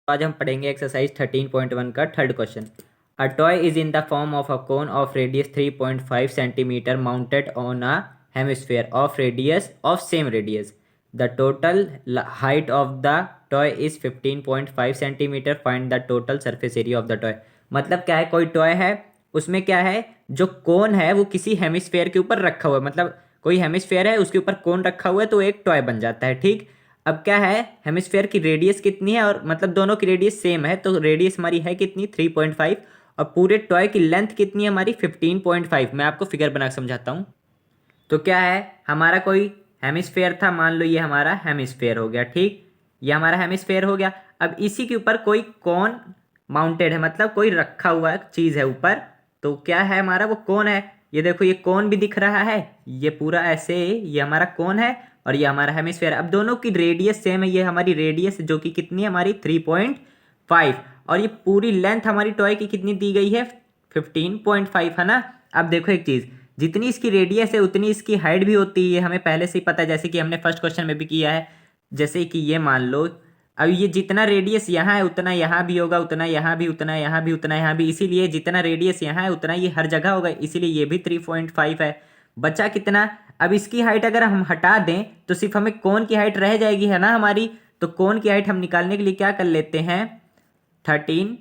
आज हम पढ़ेंगे एक्सरसाइज 13.1 का third question. A toy is in the form of a cone of radius 3.5 centimetre mounted on a hemisphere of radius of same radius. The total height of the toy is 15.5 centimetre. Find the total surface area of the toy. मतलब क्या है, कोई toy है, उसमें क्या है, जो कोन है वो किसी हेमिस्फेयर के ऊपर रखा हुआ है। मतलब कोई हेमिस्फेयर है, उसके ऊपर कोन रखा हुआ है, तो एक टॉय बन जाता है। ठीक, अब क्या है, हेमिस्फेयर की रेडियस कितनी है, और मतलब दोनों की रेडियस सेम है, तो रेडियस हमारी है कितनी, 3.5। और पूरे टॉय की लेंथ कितनी है हमारी, 15.5। मैं आपको फिगर बना के समझाता हूँ। तो क्या है, हमारा कोई हेमिस्फेयर था, मान लो ये हमारा हेमिस्फेयर हो गया। ठीक, ये हमारा हेमिस्फेयर हो गया। अब इसी के ऊपर कोई कौन माउंटेड है, मतलब कोई रखा हुआ चीज़ है ऊपर। तो क्या है हमारा, वो कौन है। ये देखो, ये कौन भी दिख रहा है, ये पूरा ऐसे, ये हमारा कौन है और ये हमारा हेमिस्फेयर। अब दोनों की रेडियस सेम है, ये हमारी रेडियस जो कि कितनी है हमारी 3.5, और ये पूरी लेंथ हमारी टॉय की कितनी दी गई है, 15.5 है ना। अब देखो एक चीज़, जितनी इसकी रेडियस है उतनी इसकी हाइट भी होती है, हमें पहले से ही पता है, जैसे कि हमने फर्स्ट क्वेश्चन में भी किया है। जैसे कि ये मान लो, अब ये जितना रेडियस यहाँ है उतना यहाँ भी होगा, उतना यहाँ भी, उतना यहाँ भी, उतना यहाँ भी, इसीलिए जितना रेडियस यहाँ है उतना ये हर जगह होगा, इसीलिए ये भी 3.5 है। बचा कितना, अब इसकी हाइट अगर हम हटा दें तो सिर्फ हमें कोन की हाइट रह जाएगी, है ना हमारी। तो कोन की हाइट हम निकालने के लिए क्या कर लेते हैं, 13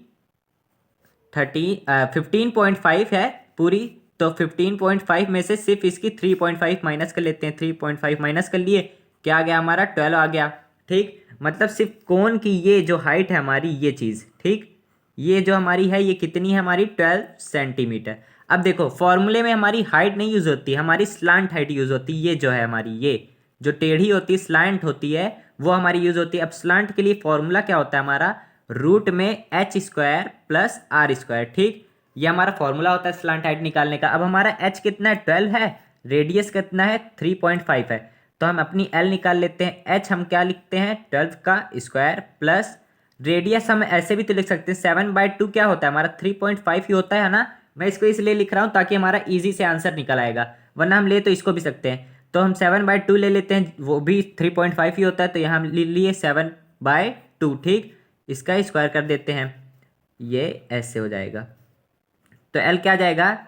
15.5 है पूरी, तो 15.5 में से सिर्फ इसकी 3.5 माइनस कर लेते हैं। 3.5 माइनस कर लिए, क्या आ गया हमारा, 12 आ गया। ठीक, मतलब सिर्फ कोन की ये जो हाइट है हमारी, ये चीज़, ठीक, ये जो हमारी है ये कितनी है हमारी, 12 सेंटीमीटर। अब देखो, फॉर्मूले में हमारी हाइट नहीं यूज़ होती, हमारी स्लांट हाइट यूज़ होती है। ये जो है हमारी, ये जो टेढ़ी होती है, स्लांट होती है, वो हमारी यूज़ होती है। अब स्लांट के लिए फॉर्मूला क्या होता है हमारा, रूट में H square plus R square. ठीक, ये हमारा फॉर्मूला होता है स्लांट हाइट निकालने का। अब हमारा एच कितना है, 12 है, रेडियस कितना है, 3.5 है, तो हम अपनी एल निकाल लेते हैं। एच हम क्या लिखते हैं, 12 का स्क्वायर प्लस रेडियस हम ऐसे भी तो लिख सकते हैं, 7/2 क्या होता है हमारा, 3.5 ही होता है ना। मैं इसको इसलिए लिख रहा हूँ ताकि हमारा इजी से आंसर निकल आएगा, वरना हम ले तो इसको भी सकते हैं। तो हम 7/2 ले लेते हैं, वो भी 3.5 ही होता है, तो यहाँ हम ले लिए 7/2। ठीक, इसका स्क्वायर कर देते हैं, ये ऐसे हो जाएगा। तो एल क्या जाएगा,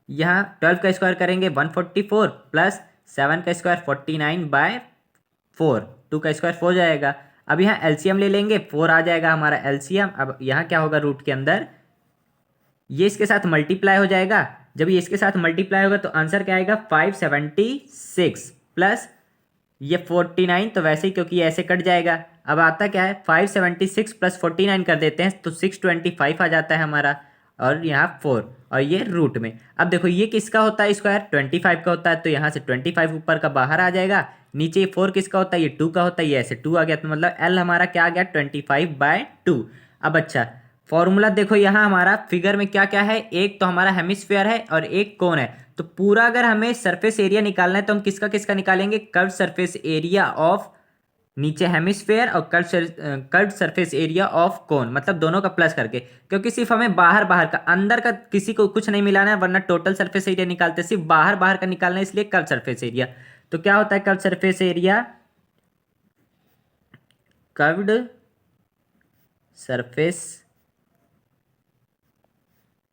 यहाँ 12 का स्क्वायर करेंगे 144 प्लस 7 का स्क्वायर 49/4, 2 का स्क्वायर 4 जाएगा। अब यहाँ एलसीएम ले लेंगे, 4 आ जाएगा हमारा एलसीएम। अब यहाँ क्या होगा, रूट के अंदर ये इसके साथ मल्टीप्लाई हो जाएगा। जब ये इसके साथ मल्टीप्लाई होगा तो आंसर क्या आएगा, 576 प्लस ये 49, तो वैसे ही क्योंकि ये ऐसे कट जाएगा। अब आता क्या है, 576 प्लस 49 कर देते हैं तो 625 आ जाता है हमारा, और यहाँ 4, और ये रूट में। अब देखो ये किसका होता है स्क्वायर, 25 का होता है, तो यहाँ से 25 ऊपर का बाहर आ जाएगा। नीचे ये 4 किसका होता है, ये 2 का होता है, ये ऐसे 2 आ गया, तो मतलब एल हमारा क्या आ गया, 25/2। अब अच्छा, फॉर्मूला देखो यहाँ हमारा फिगर में क्या क्या है, एक तो हमारा हेमिस्फेयर है और एक कोन है। तो पूरा अगर हमें सरफेस एरिया निकालना है तो हम किसका किसका निकालेंगे, कर्व सरफेस एरिया ऑफ नीचे हेमिस्फेयर और curve surface area of cone, मतलब दोनों का प्लस करके, क्योंकि सिर्फ हमें बाहर बाहर का, अंदर का किसी को कुछ नहीं मिलाना है, वरना टोटल सरफेस एरिया निकालते, सिर्फ बाहर बाहर का निकालना है, इसलिए कर्व सरफेस एरिया। तो क्या होता है curve surface area, curved surface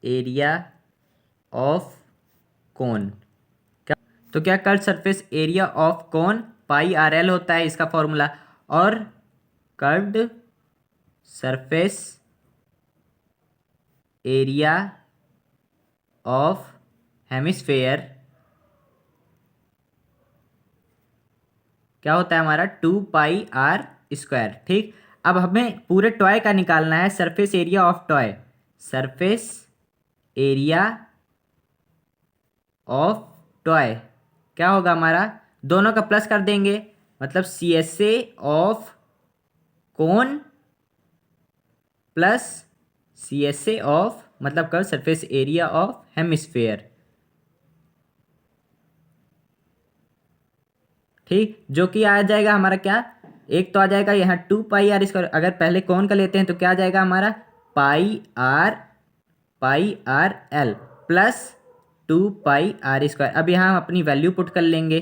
area of cone. क्या, तो क्या curve surface area of cone πRL होता है इसका फॉर्मूला, और curved surface area of hemisphere क्या होता है हमारा, 2πr²। ठीक, अब हमें पूरे टॉय का निकालना है, surface area of toy, surface area of toy क्या होगा हमारा, दोनों का प्लस कर देंगे, मतलब CSA of cone plus CSA of, मतलब curve surface area of hemisphere. ठीक, जो कि आ जाएगा हमारा क्या, एक तो आ जाएगा यहाँ 2πr², अगर पहले कौन का लेते हैं तो क्या आ जाएगा हमारा, πRL प्लस 2πr²। अब यहाँ हम अपनी वैल्यू पुट कर लेंगे,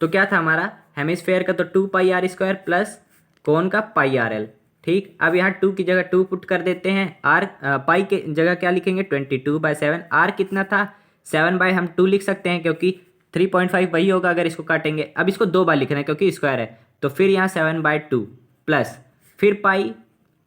तो क्या था हमारा, हेमिस्फेयर का तो 2πr² प्लस कौन का πRL। ठीक, अब यहाँ 2 की जगह 2 पुट कर देते हैं। आर पाई के जगह क्या लिखेंगे 22/7। आर कितना था 7/2 लिख सकते हैं क्योंकि 3.5 वही होगा अगर इसको काटेंगे। अब इसको 2 बार लिखना है क्योंकि स्क्वायर है, तो फिर यहाँ 7/2 प्लस फिर पाई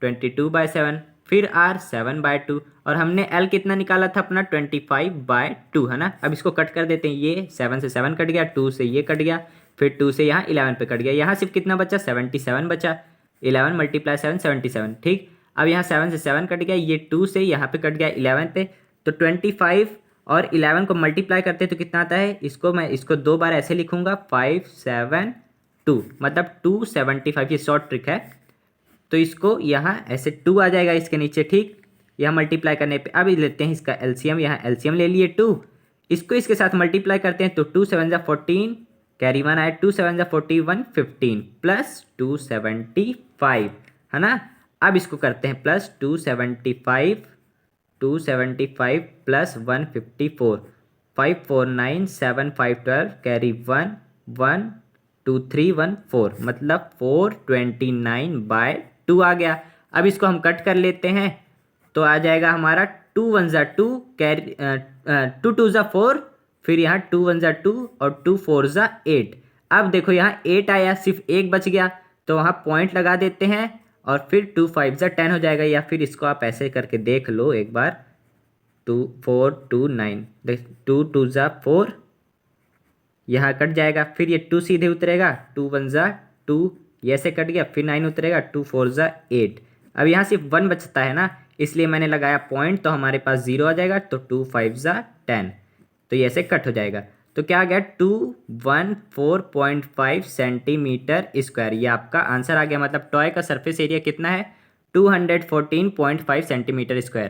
22/7 फिर आर 7/2 और हमने एल कितना निकाला था अपना 25/2 है ना। अब इसको कट कर देते हैं, ये 7 से 7 कट गया, 2 से ये कट गया, फिर 2 से यहाँ 11 पे कट गया। यहाँ सिर्फ कितना बचा 77 बचा। 11 × 7 77। ठीक, अब यहाँ 7 से 7 कट गया, ये 2 से यहाँ पे कट गया 11 पे, तो 25 और 11 को मल्टीप्लाई करते हैं तो कितना आता है। इसको 2 बार ऐसे लिखूंगा 572 मतलब 275। ये शॉर्ट ट्रिक है, तो इसको यहाँ ऐसे 2 आ जाएगा इसके नीचे। ठीक, यहाँ मल्टीप्लाई करने पे अब लेते हैं इसका एलसीएम। यहाँ एलसीएम ले लिए 2, इसको इसके साथ मल्टीप्लाई करते हैं तो 2 7 जा 14, कैरी 1 आए, 2 7 जा 41 15 प्लस 275 है ना। अब इसको करते हैं प्लस 275 प्लस 154 549 7 5 12 कैरी 1 1 2 3 1 4 मतलब 429/2 आ गया। अब इसको हम कट कर लेते हैं तो आ जाएगा हमारा 2 1 जा 2 कैरी 2 2 जा 4, फिर यहाँ 2 1 जा 2 और 2 4 जा 8। अब देखो यहाँ 8 आया, सिर्फ 1 बच गया तो वहाँ पॉइंट लगा देते हैं और फिर 2 5 जा 10 हो जाएगा। या फिर इसको आप ऐसे करके देख लो एक बार, 2 4 2 9 2 2 जा 4, यहाँ कट जाएगा, फिर ये 2 सीधे उतरेगा, 2 1 जा 2 ये ऐसे कट गया, फिर 9 उतरेगा, 2 4 जा 8। अब यहाँ सिर्फ 1 बचता है ना, इसलिए मैंने लगाया पॉइंट, तो हमारे पास 0 आ जाएगा, तो 2 5 जा 10, तो ये ऐसे कट हो जाएगा। तो क्या आ गया 214.5 सेंटीमीटर स्क्वायर। ये आपका आंसर आ गया। मतलब टॉय का सरफेस एरिया कितना है 214.5 सेंटीमीटर स्क्वायर।